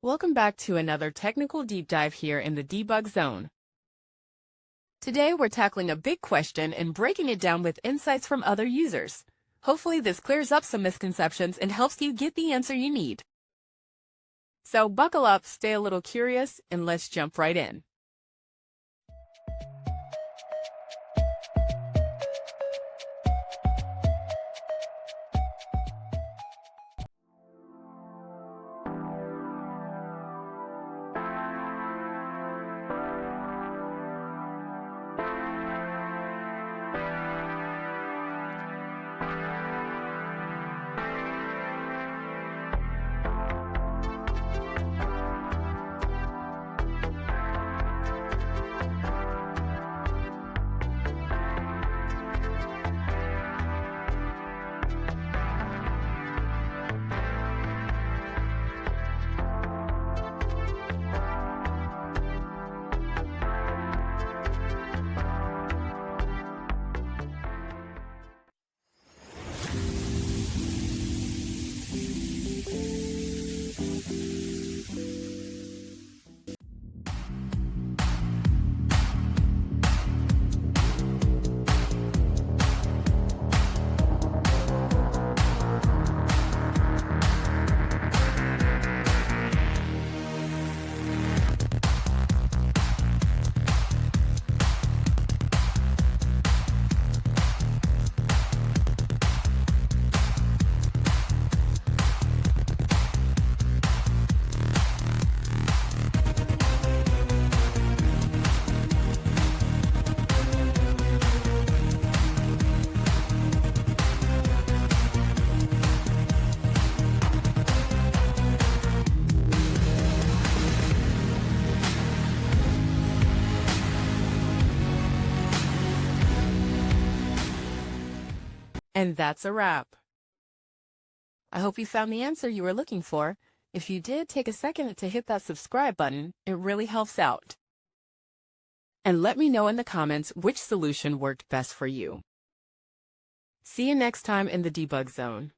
Welcome back to another technical deep dive here in the debug zone. Today we're tackling a big question and breaking it down with insights from other users. Hopefully this clears up some misconceptions and helps you get the answer you need. So buckle up, stay a little curious, and let's jump right in. And that's a wrap. I hope you found the answer you were looking for. If you did, take a second to hit that subscribe button. It really helps out. And let me know in the comments which solution worked best for you. See you next time in the debug zone.